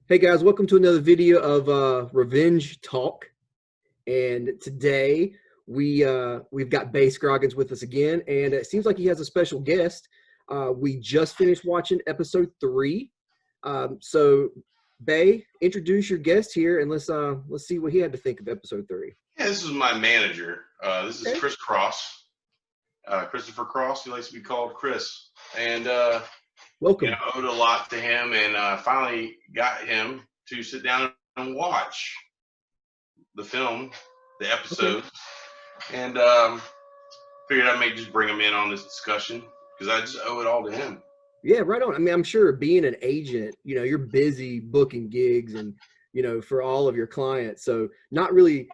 Hey guys, welcome to another video of Revenge Talk. And today we've got Bay Scroggins with us again, and it seems like he has a special guest. We just finished watching episode 3. So Bay, introduce your guest here, and let's see what he had to think of episode 3. Yeah, this is my manager. This is Okay. Chris Cross, Christopher Cross. He likes to be called Chris, and Welcome. owed a lot to him, and finally got him to sit down and watch the film, the episode, and figured I may just bring him in on this discussion because I just owe it all to him. Yeah, right on. I mean, I'm sure being an agent, you're busy booking gigs and, for all of your clients. So you don't really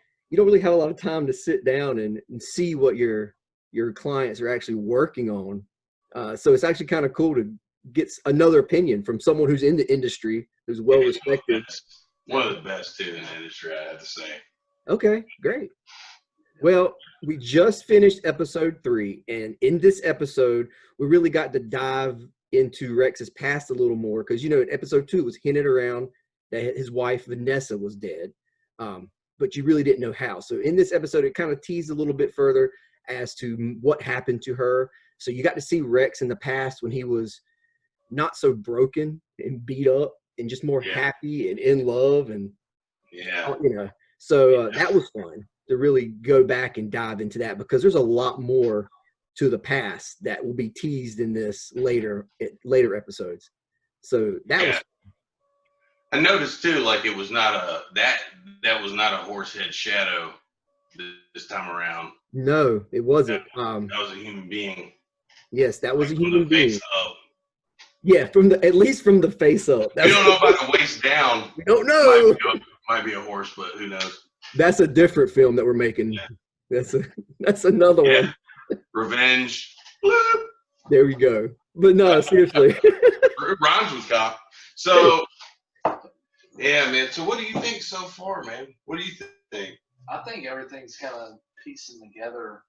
have a lot of time to sit down and see what your clients are actually working on. So it's actually kind of cool to get another opinion from someone who's in the industry, who's well respected. One of the best too in the industry, I have to say. Okay, great. Well, we just finished episode 3, and in this episode, we really got to dive into Rex's past a little more because, in episode 2 it was hinted around that his wife Vanessa was dead, but you really didn't know how. So in this episode, it kind of teased a little bit further as to what happened to her. So you got to see Rex in the past when he was not so broken and beat up and just more happy and in love, and so that was fun to really go back and dive into that because there's a lot more to the past that will be teased in this later episodes. So that was fun. I noticed too, like it was not that was not a horse head shadow this time around. No, it wasn't. That was a human being. Yes, that was like a human being. Up. Yeah, at least from the face up. We don't know about the waist down. We don't know. Might be a horse, but who knows? That's a different film that we're making. Yeah. That's another one. Revenge. There we go. But no, seriously. It rhymes with cop. So, yeah, man. So what do you think so far, man? What do you think? I think everything's kind of piecing together.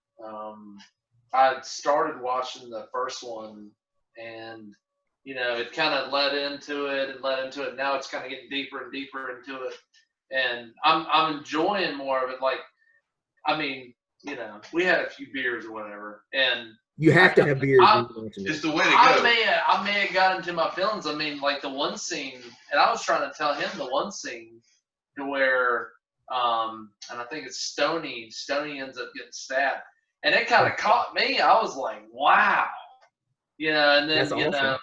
I started watching the first one, and it kind of led into it. Now it's kind of getting deeper and deeper into it, and I'm enjoying more of it. Like, I mean, we had a few beers or whatever, and you have to have beers. It's the way to go. I may have got into my feelings. I mean, like the one scene, and I was trying to tell him the one scene to where, and I think it's Stoney ends up getting stabbed, and it kind of caught me. I was like, wow, and then that's awesome.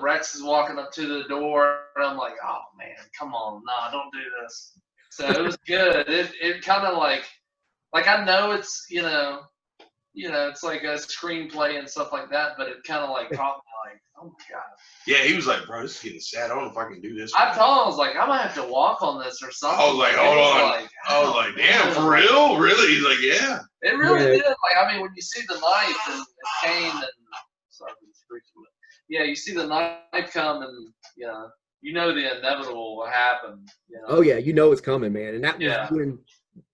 Rex is walking up to the door, and I'm like, oh man, come on, no, don't do this. So it was good. It kind of like I know it's it's like a screenplay and stuff like that, but it kind of like caught me like, oh my god. Yeah, he was like, bro, this is getting sad. I don't know if I can do this. I told him, I was like, I'm gonna have to walk on this or something. I was like, hold on. I was like, damn, for real? Really? He's like, yeah. It really did. Like, I mean, when you see the knife and Kane and sorry, yeah, you see the knife come and the inevitable will happen. Oh yeah, it's coming, man. And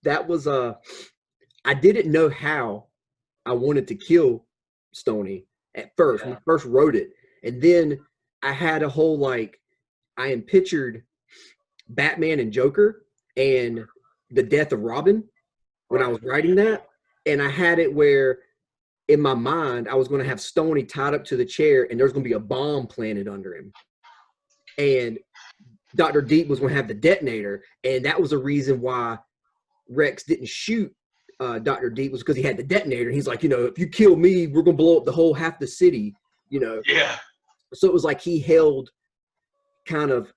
that was I didn't know how I wanted to kill Stoney at first when I first wrote it, and then I had a whole I am pictured Batman and Joker and the death of Robin when I was writing that, and I had it where in my mind I was going to have Stoney tied up to the chair and there's going to be a bomb planted under him, and Dr. Deep was going to have the detonator, and that was a reason why Rex didn't shoot Dr. Deep, was because he had the detonator. He's like, if you kill me, we're going to blow up half the city, Yeah. So it was like he held kind of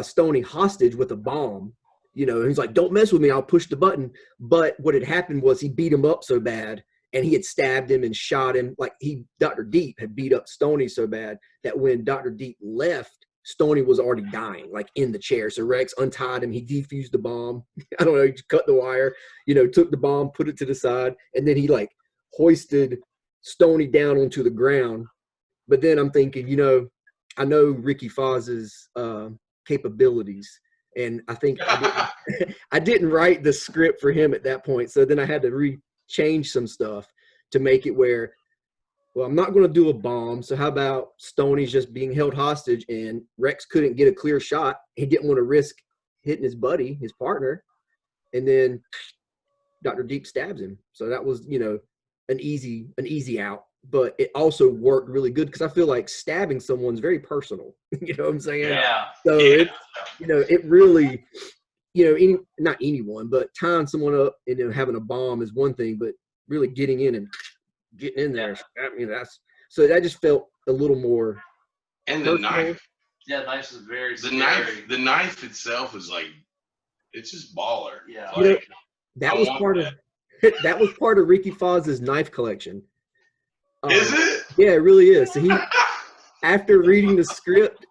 Stoney hostage with a bomb, and he's like, don't mess with me, I'll push the button. But what had happened was he beat him up so bad, and he had stabbed him and shot him. Like Dr. Deep had beat up Stoney so bad that when Dr. Deep left, Stoney was already dying, like in the chair. So Rex untied him. He defused the bomb. I don't know. He cut the wire, took the bomb, put it to the side. And then he hoisted Stoney down onto the ground. But then I'm thinking, I know Ricky Fozz's capabilities. And I think I didn't write the script for him at that point. So then I had to change some stuff to make it where well, I'm not going to do a bomb. So how about Stoney's just being held hostage and Rex couldn't get a clear shot. He didn't want to risk hitting his buddy, his partner. And then Dr. Deep stabs him. So that was, an easy out. But it also worked really good because I feel like stabbing someone's very personal. You know what I'm saying? Yeah. So it really, not anyone, but tying someone up and having a bomb is one thing, but really getting in there. I mean, so that just felt a little more. And personal. The knife. Yeah, the knife is very scary. The knife itself is like, it's just baller. Yeah. Like, that was part of Ricky Fozz's knife collection. Is it? Yeah, it really is. So he, after reading the script,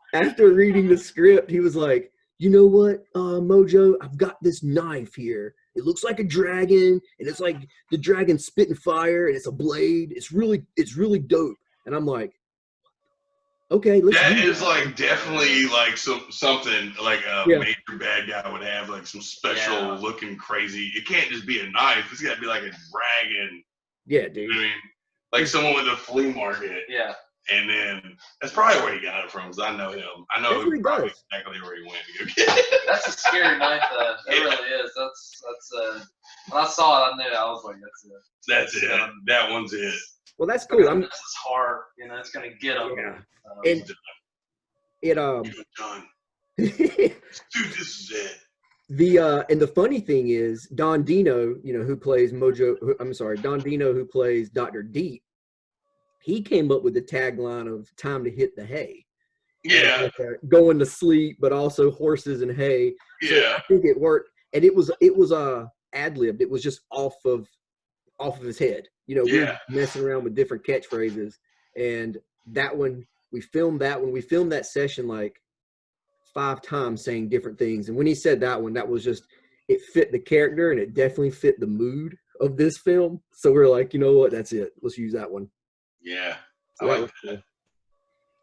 he was like, you know what, Mojo, I've got this knife here. It looks like a dragon, and it's like the dragon spitting fire, and it's a blade. It's really dope. And I'm like, okay, let's that do is that. like definitely like something like a major bad guy would have, like some special looking crazy. It can't just be a knife. It's got to be like a dragon. Yeah, dude. You know what I mean? Like someone with a flea market. Yeah. And then that's probably where he got it from, because I know him. I know probably exactly where he went to go get it. That's a scary knife, though. It really is. That's when I saw it, I knew. I was like, that's it. That's it. That one's it. Well, that's cool. This is hard. It's gonna get him. Yeah. And it done. Dude, this is it. And the funny thing is, Don Dino, who plays Don Dino, who plays Dr. Deep, he came up with the tagline of "Time to hit the hay." Yeah. Going to sleep, but also horses and hay. So Yeah. I think it worked, and it was ad-libbed. It was just off of his head. We were messing around with different catchphrases, and that one we filmed that session like 5 times saying different things. And when he said that one, that was just, it fit the character and it definitely fit the mood of this film. So we're like, you know what, that's it. Let's use that one. Yeah. So I like that.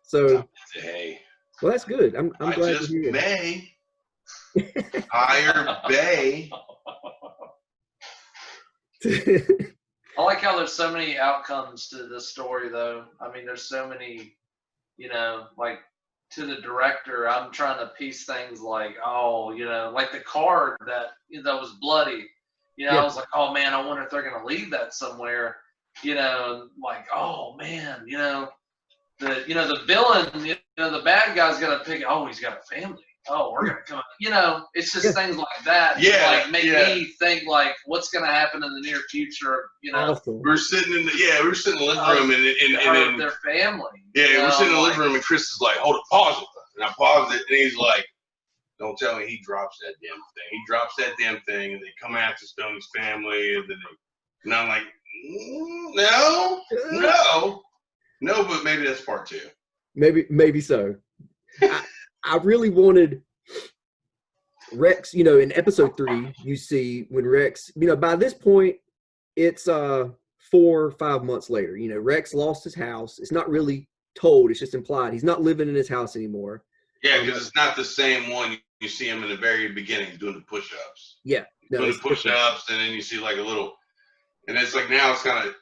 So hey. Well, that's good. I'm glad to hear it. Higher Bay. I like how there's so many outcomes to this story, though. I mean, there's so many, like to the director, I'm trying to piece things like, like the card that was bloody. I was like, oh man, I wonder if they're gonna leave that somewhere. Like, oh man, the villain, the bad guy's gonna pick. Oh, he's got a family. Oh, we're gonna come. It's just things like that. Yeah, like make me think like what's gonna happen in the near future. Awesome. We're sitting in the living room and their family. Yeah, we're sitting in the living room and Chris is like, hold it, pause it. And I paused it and he's like, don't tell me he drops that damn thing. He drops that damn thing and they come after Stoney's family and I'm like, no, but maybe that's part 2. Maybe so. I really wanted Rex, in episode 3, you see when Rex, by this point, it's 4 or 5 months later. Rex lost his house. It's not really told. It's just implied. He's not living in his house anymore. Yeah, because it's not the same one. You see him in the very beginning doing the push-ups. Yeah. Doing the push-ups, and then you see like a little, and it's like now it's kind of,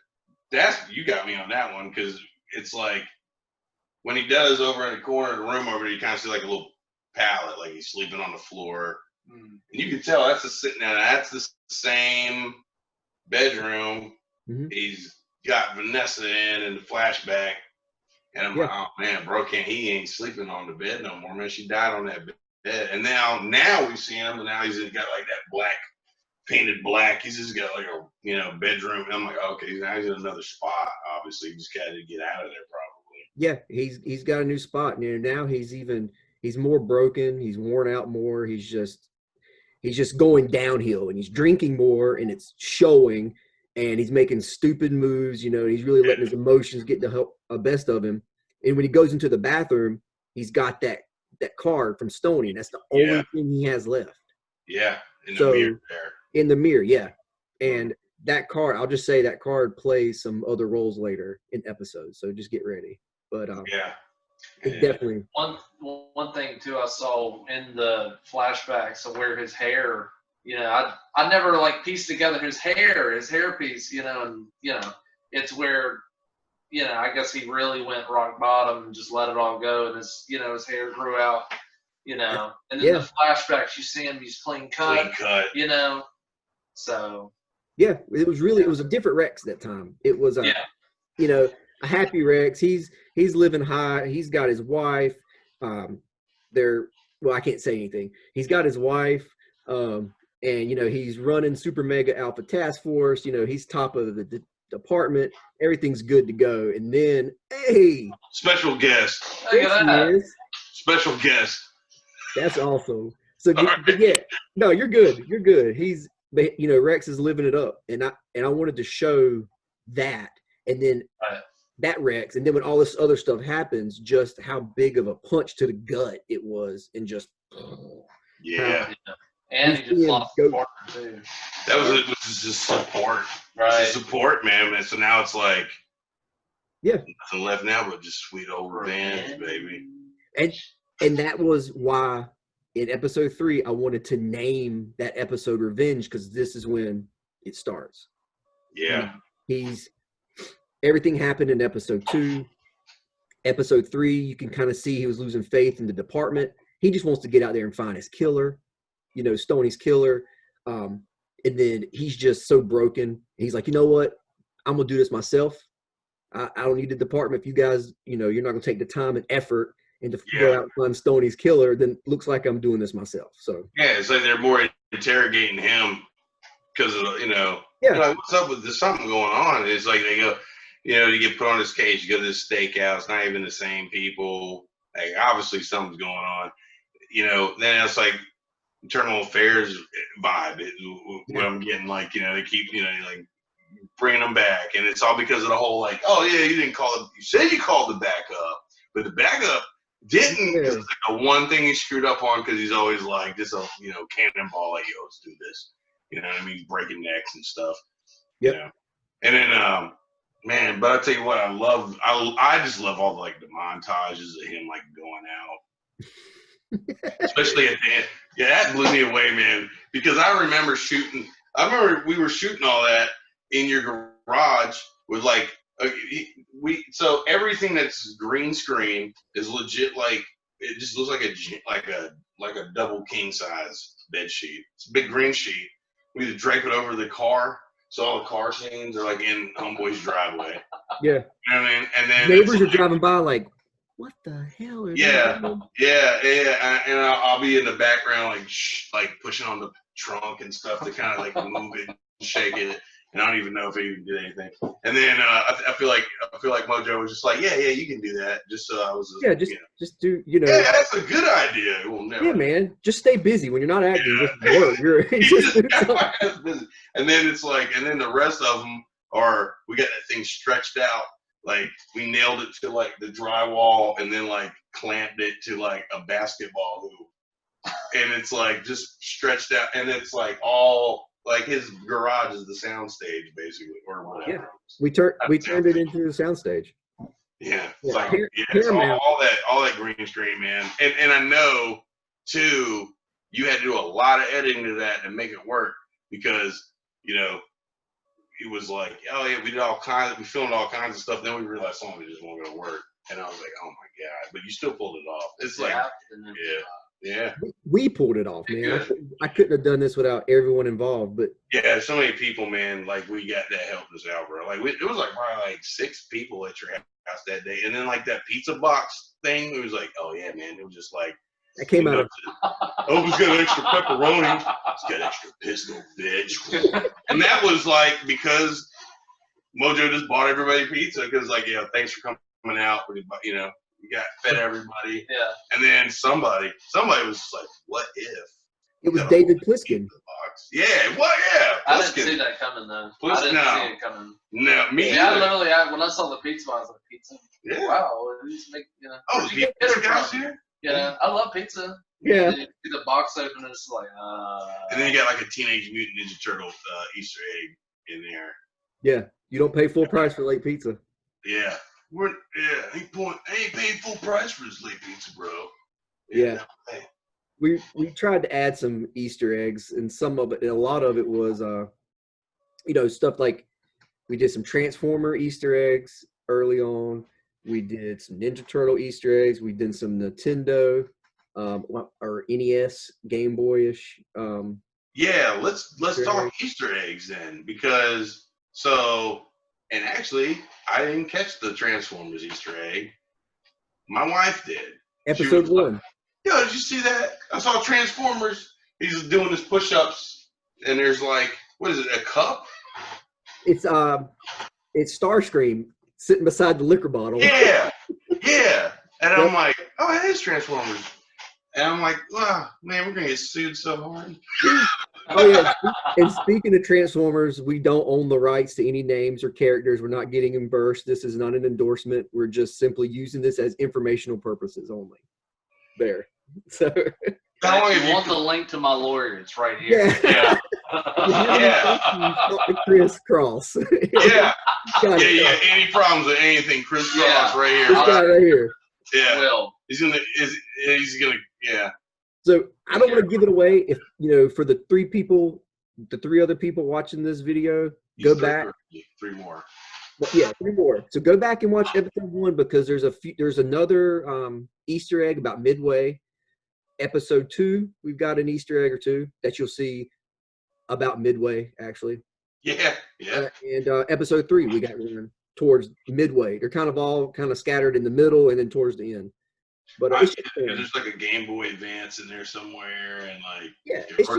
you got me on that one, because it's like, when he does over in the corner of the room over there, you kind of see like a little pallet, like he's sleeping on the floor. And you can tell that's the same bedroom he's got Vanessa in the flashback. And I'm like, oh man, bro, he ain't sleeping on the bed no more, man. She died on that bed. And now we see him, and now he's got like that painted black. He's just got like a bedroom. And I'm like, okay, now he's in another spot. Obviously, he just got to get out of there probably. Yeah, he's got a new spot. Now he's more broken. He's worn out more. He's just going downhill, and he's drinking more, and it's showing. And he's making stupid moves. He's really letting his emotions get the best of him. And when he goes into the bathroom, he's got that card from Stoney. That's the only thing he has left. Yeah, in the mirror there. In the mirror, yeah. And that card, I'll just say that card plays some other roles later in episodes. So just get ready. But it definitely. One thing too, I saw in the flashbacks of where his hair, I never like pieced together his hair piece, and it's where you know, I guess he really went rock bottom and just let it all go, and his, you know, his hair grew out, you know, and in the flashbacks you see him, he's clean cut, you know, so. Yeah, it was a different Rex that time. It was you know, a happy Rex. He's living high. He's got his wife. Well, I can't say anything. He's got his wife, and you know, he's running Super Mega Alpha Task Force. You know, he's top of the department. Everything's good to go. And then, hey, special guest. Special guest. That's awesome. So yeah, no, you're good. You're good. He's, you know, Rex is living it up, and I wanted to show that, and then that Rex, and then when all this other stuff happens, just how big of a punch to the gut it was, and just and he just lost support too. That was just support, right? Support, man. And so now it's like, nothing left now but just sweet old revenge, baby. And that was why in episode 3 I wanted to name that episode Revenge, because this is when it starts. Yeah. Everything happened in episode 2. Episode 3, you can kind of see he was losing faith in the department. He just wants to get out there and find his killer, you know, Stoney's killer. And then he's just so broken. He's like, you know what? I'm going to do this myself. I don't need the department. If you guys, you know, you're not going to take the time and effort and to go out and find Stoney's killer, then looks like I'm doing this myself. So yeah, it's like they're more interrogating him because of, you know, like, what's up with, there's something going on. It's like they go, you know, you get put on this case, you go to this steakhouse, it's not even the same people. Like, obviously something's going on. You know, then it's like internal affairs vibe. What I'm getting, like, you know, they keep, you know, like bringing them back, and it's all because of the whole, like, oh yeah, you didn't call it. You said you called the backup, but the backup didn't. Because it's like the one thing he screwed up on, because he's always like just a, you know, cannonball, like, yo, let's do this. You know what I mean? He's breaking necks and stuff. You know? And then man, but I tell you what, I just love all the montages of him like going out. Especially at the end. Yeah, that blew me away, man. Because I remember we were shooting all that in your garage with like so everything that's green screen is legit, like it just looks like a double king size bed sheet. It's a big green sheet. We just drape it over the car, so all the car scenes are like in homeboy's driveway. Yeah. You know what I mean? And then neighbors are driving by like, what the hell are yeah. And I'll be in the background like pushing on the trunk and stuff to kind of like move it and shake it. And I don't even know if he even did anything. And then I feel like Mojo was just like, yeah, you can do that. Just so I was just do, you know. Yeah, that's a good idea. We'll never. Yeah, man, just stay busy when you're not acting. Just work. You're just busy. And then it's like, and then the rest of them are, we got that thing stretched out. Like we nailed it to like the drywall, and then like clamped it to like a basketball hoop, and it's like just stretched out, and it's like all. Like his garage is the sound stage, basically, or whatever. Yeah. We turned it into a sound stage. Yeah, it's like it's all that green screen, man. And I know too, you had to do a lot of editing to that and make it work, because you know it was like, oh yeah, we filmed all kinds of stuff. Then we realized some of it just wasn't gonna work, and I was like, oh my god, but you still pulled it off. It's like, yeah. We pulled it off, man. I couldn't have done this without everyone involved. But yeah, so many people, man. Like we got that helped us out, bro. Like it was like probably like 6 people at your house that day, and then like that pizza box thing. It was like, oh yeah, man. It was just like that came out. Oh, it's got extra pepperoni. It's got extra pistol, bitch. And that was like because Mojo just bought everybody pizza because like, yeah, thanks for coming out. You know. We got fed everybody. Yeah. And then somebody was just like, what if? It was David Pliskin. Yeah, what? Yeah. I didn't see that coming, though. I didn't see it coming. No, me either. I literally, when I saw the pizza, I was like, pizza? Yeah. Wow. Make, you know, oh, the pizza guys here? Yeah, I love pizza. Yeah. You see the box open, and it's like, And then you got like a Teenage Mutant Ninja Turtle Easter egg in there. Yeah. You don't pay full price for late pizza. Yeah. Ain't paying full price for this late pizza, bro. Yeah. We tried to add some Easter eggs, and a lot of it was you know, stuff like we did some Transformer Easter eggs, early on. We did some Ninja Turtle Easter eggs. We did some Nintendo or NES, Game Boyish. Yeah, let's talk Easter eggs then, because and actually I didn't catch the Transformers Easter egg. My wife did. Episode 1. Like, yo, did you see that? I saw Transformers. He's doing his push-ups, and there's like, what is it? A cup? It's Starscream sitting beside the liquor bottle. Yeah, yeah. And I'm like, oh, it is Transformers. And I'm like, oh, man, we're gonna get sued so hard. Oh yeah. And speaking of Transformers, we don't own the rights to any names or characters. We're not getting reimbursed. This is not an endorsement. We're just simply using this as informational purposes only. There. So how long if you want the link to my lawyer, it's right here. Yeah. Chris Cross. Yeah. Any problems with anything, Chris Cross right here. This guy right here. Yeah. Will. He's gonna yeah. So I don't want to give it away. If for the three other people watching this video, go back. 3 more. Yeah, 3 more. So go back and watch episode 1 because there's another Easter egg about Midway. Episode 2, we've got an Easter egg or 2 that you'll see about Midway actually. Yeah. And episode 3, we got one towards Midway. They're kind of all scattered in the middle and then towards the end. But there's like a Game Boy Advance in there somewhere, and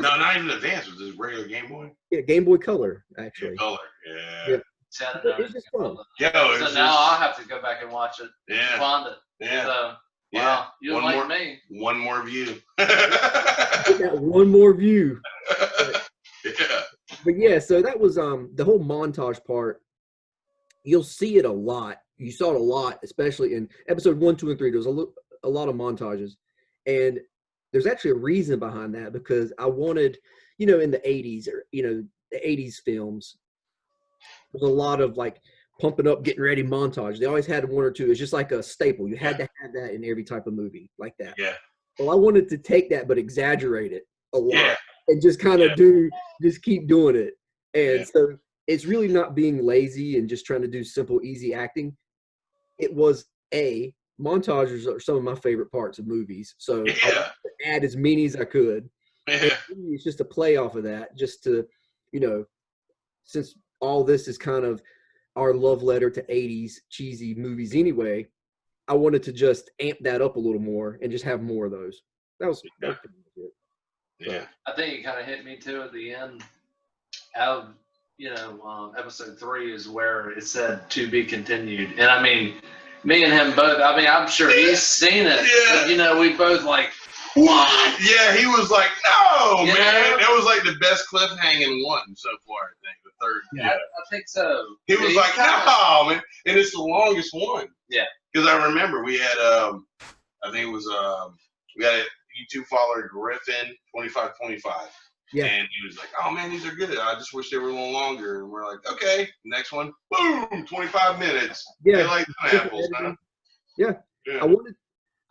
not even Advance, it was just regular Game Boy. Yeah, Game Boy Color actually. Color, yeah. It's just fun. So now I'll have to go back and watch it. Yeah. Find it. Yeah. So, yeah. Wow, you like me. One more view. Got one more view. Yeah. But yeah, so that was the whole montage part. You'll see it a lot. You saw it a lot, especially in episode 1, 2, and 3. There was a lot of montages, and there's actually a reason behind that because I wanted, in the 80s or the 80s films, there's a lot of like pumping up, getting ready montage. They always had 1 or 2. It's just like a staple. You had to have that in every type of movie like that. Yeah. Well, I wanted to take that but exaggerate it a lot. Yeah. And just kind of just keep doing it. And so it's really not being lazy and just trying to do simple, easy acting. It was montages are some of my favorite parts of movies. So I add as many as I could. Yeah. It's just a play off of that, just to, since all this is kind of our love letter to 80s cheesy movies anyway, I wanted to just amp that up a little more and just have more of those. That was it. Yeah. I think it kind of hit me too at the end. Episode 3 is where it said to be continued. And I mean, me and him both, I'm sure he's seen it. Yeah. But, we both like, what? Yeah, he was like, no, man. That was like the best cliffhanging one so far, I think. The third. Yeah. I think so. He was like, no, man. And it's the longest one. Yeah. Because I remember we had, I think it was, we had a YouTube follower, Griffin, 2525. Yeah. And he was like, oh, man, these are good. I just wish they were a little longer. And we're like, okay, next one, boom, 25 minutes. Yeah. They like pineapples, man. Yeah.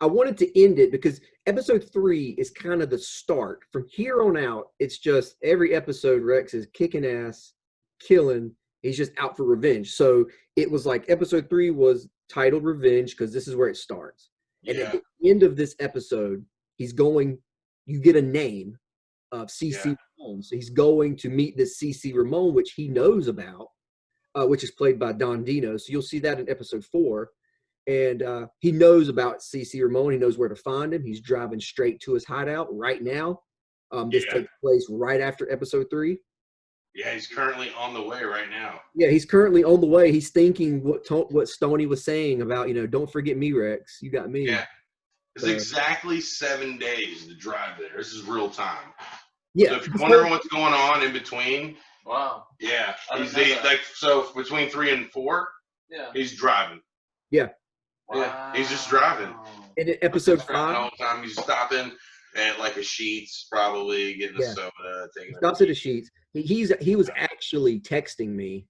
I wanted to end it because episode 3 is kind of the start. From here on out, it's just every episode Rex is kicking ass, killing. He's just out for revenge. So it was like episode 3 was titled Revenge because this is where it starts. And at the end of this episode, you get a name of CC Ramon. So he's going to meet this CC Ramon, which he knows about, which is played by Don Dino. So you'll see that in episode 4. And he knows about CC Ramon. He knows where to find him. He's driving straight to his hideout right now. This takes place right after episode 3. Yeah, he's currently on the way right now. Yeah, he's currently on the way. He's thinking what Stoney was saying about, don't forget me, Rex. You got me. Yeah. It's exactly 7 days to drive there. This is real time. Yeah. So if you're wondering what's going on in between. Wow. Yeah. So between 3 and 4, he's driving. Yeah. Wow. Yeah. He's just driving. And in episode 5. The whole time he's stopping at like a Sheetz, probably getting a soda, taking stops at a Sheetz. He was actually texting me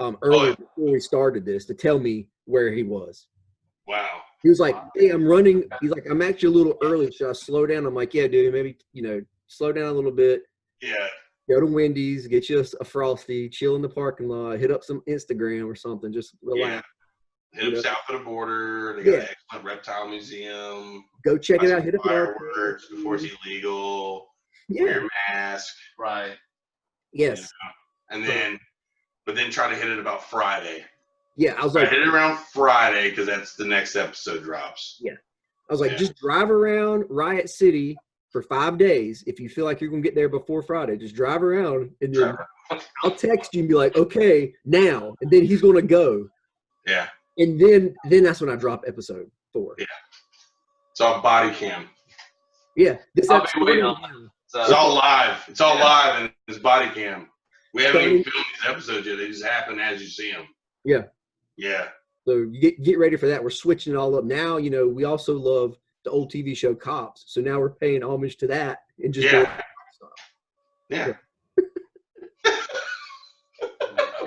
earlier before we started this to tell me where he was. Wow. He was like, hey, I'm running. He's like, I'm actually a little early. Should I slow down? I'm like, yeah, dude, maybe, slow down a little bit. Yeah. Go to Wendy's, get you a Frosty, chill in the parking lot, hit up some Instagram or something. Just relax. Hit them south of the border. They got an excellent reptile museum. Go check it out. Hit up fireworks before it's illegal. Yeah. Wear your mask. Right. Yes. You know? And then, but then try to hit it about Friday. Yeah, I was like, hit it around Friday because that's the next episode drops. Yeah. I was like, just drive around Riot City for 5 days. If you feel like you're going to get there before Friday, just drive around. And then I'll text you and be like, okay, now. And then he's going to go. Yeah. And then that's when I drop episode 4. Yeah. It's all body cam. Yeah. I'll be waiting on that. It's all live. It's all live and it's body cam. We haven't even filmed these episodes yet. They just happen as you see them. Yeah. Yeah. So you get ready for that. We're switching it all up. Now, we also love the old TV show Cops. So now we're paying homage to that and just doing stuff. Yeah.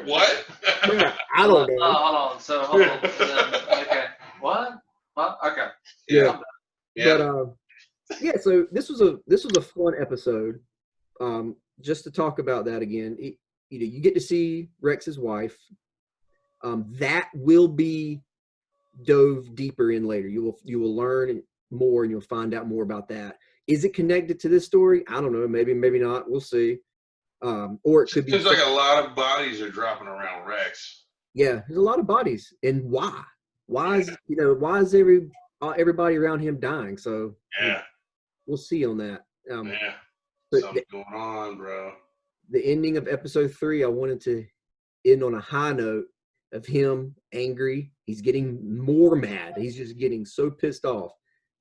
What? Yeah, I don't know. Hold on. So, hold on. Okay. What? Okay. Yeah. But so this was a fun episode. Just to talk about that again. You get to see Rex's wife. That will be dove deeper in later. You will learn more and you'll find out more about that. Is it connected to this story? I don't know. Maybe not. We'll see. Or it could be. Seems like a lot of bodies are dropping around Rex. Yeah, there's a lot of bodies, and why? Why is everybody around him dying? So we'll see on that. Something's going on, bro. The ending of episode 3, I wanted to end on a high note of him angry. He's getting more mad. He's just getting so pissed off.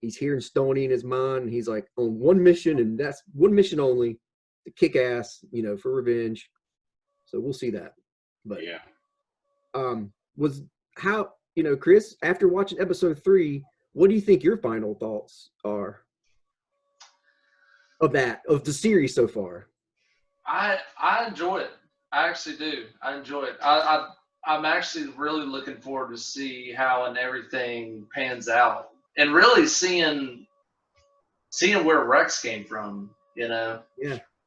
He's hearing Stoney in his mind. And he's like on one mission, and that's one mission only, to kick ass, for revenge. So we'll see that. But Chris, after watching episode 3, what do you think your final thoughts are of the series so far? I enjoy it. I actually do. I enjoy it. I'm actually really looking forward to see how and everything pans out, and really seeing where Rex came from. Yeah.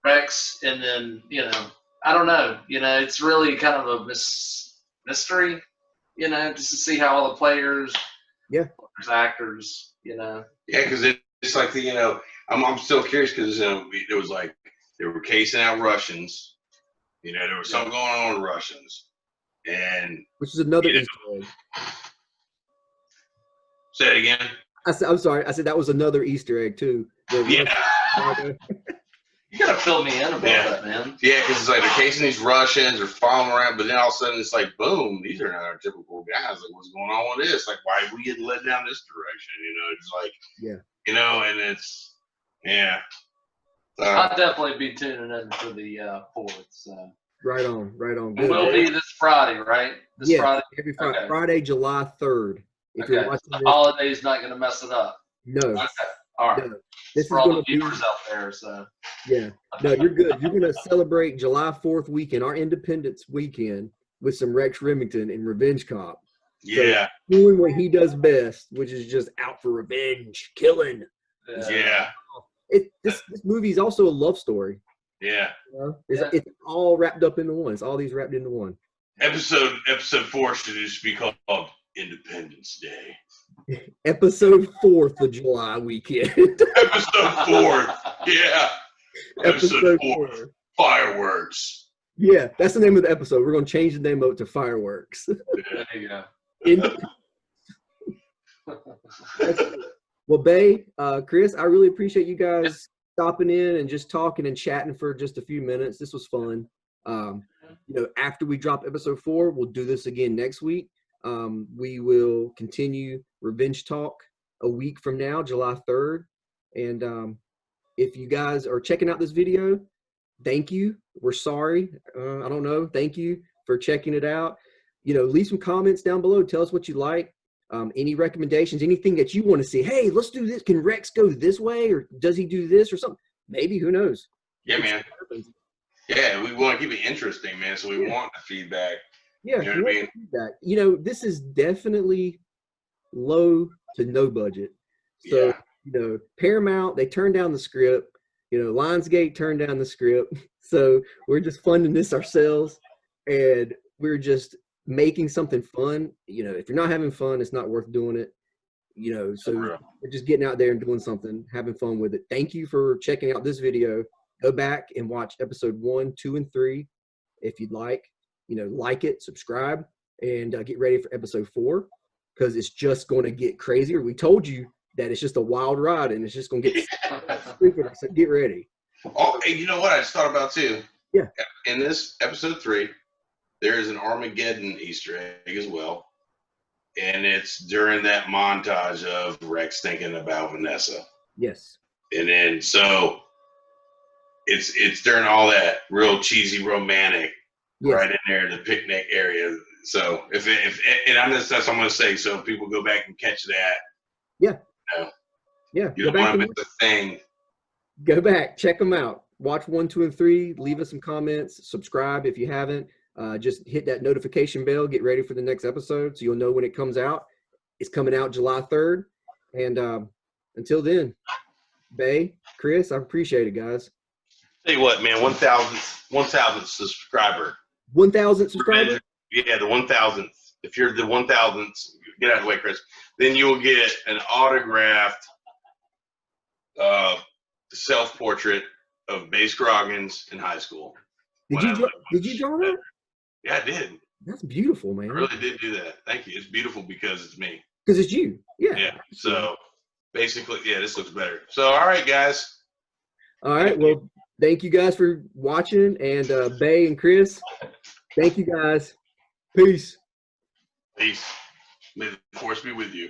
Rex, and then I don't know. It's really kind of a mystery. Just to see how all the players, actors, Yeah, because it's like I'm still curious because it was like they were casing out Russians. There was something going on with Russians, and which is another Easter egg. Say it again. I'm sorry. I said that was another Easter egg too. You gotta fill me in about that, man. Yeah, because it's like they're casing these Russians, they're following around, but then all of a sudden it's like, boom, these are not our typical guys. Like, what's going on with this? Like, why are we getting led down this direction? It's like, and it's, I'll definitely be tuning in for the 4th. So. Right on. Good. It will be this Friday, right? This Friday? Every Friday. Okay. Friday, July 3rd. If you're watching the holiday's not going to mess it up. No. Okay. All right. No. This for is all the viewers out there, so. Yeah. No, you're good. You're going to celebrate July 4th weekend, our Independence weekend, with some Rex Remington and Revenge Cop. Yeah. So, doing what he does best, which is just out for revenge, killing. Yeah. This movie is also a love story. Yeah. It's all wrapped up into one. It's all these wrapped into one. Episode 4 should just be called Independence Day. Episode 4th of July weekend. Episode 4th. Yeah. Episode 4th. Fireworks. Yeah, that's the name of the episode. We're going to change the name of it to Fireworks. There you go. Well, Bay, Chris, I really appreciate you guys stopping in and just talking and chatting for just a few minutes. This was fun. After we drop episode 4, we'll do this again next week. We will continue Revenge Talk a week from now, July 3rd. And if you guys are checking out this video, thank you. We're sorry. I don't know. Thank you for checking it out. Leave some comments down below. Tell us what you like. Any recommendations, anything that you want to see. Hey, let's do this. Can Rex go this way, or does he do this or something? Maybe, who knows? Yeah, man. Yeah, we want to keep it interesting, man. So we want the feedback. Yeah, you know what I mean? This is definitely low to no budget. So, Paramount, they turned down the script. Lionsgate turned down the script. So we're just funding this ourselves, and we're just making something fun, if you're not having fun, it's not worth doing it. So we're just getting out there and doing something, having fun with it. Thank you for checking out this video. Go back and watch episode 1, 2, and 3 if you'd like. Like it, subscribe, and get ready for episode 4, because it's just going to get crazier. We told you that it's just a wild ride, and it's just going to get stupider. So get ready. Oh, and you know what I just thought about too? Yeah. In this episode 3, there is an Armageddon Easter egg as well. And it's during that montage of Rex thinking about Vanessa. Yes. And then so it's during all that real cheesy romantic right in there in the picnic area. So if and I know that's what I'm gonna say, so if people go back and catch that. Yeah. You don't want to miss a thing. Go back, check them out. Watch 1, 2, and 3. Leave us some comments. Subscribe if you haven't. Just hit that notification bell. Get ready for the next episode so you'll know when it comes out. It's coming out July 3rd. And until then, Bay, Chris, I appreciate it, guys. Tell you what, man, 1,000th subscriber. 1,000 subscribers? Yeah, the 1,000th. If you're the 1,000th, get out of the way, Chris. Then you'll get an autographed self-portrait of Bay Scroggins in high school. Did you draw that? Yeah, I did. That's beautiful, man. I really did do that. Thank you. It's beautiful because it's me. Because it's you. Yeah. Yeah. So basically, yeah, this looks better. So, all right, guys. All right. Well, thank you guys for watching. And Bay and Chris, thank you guys. Peace. Peace. May the force be with you.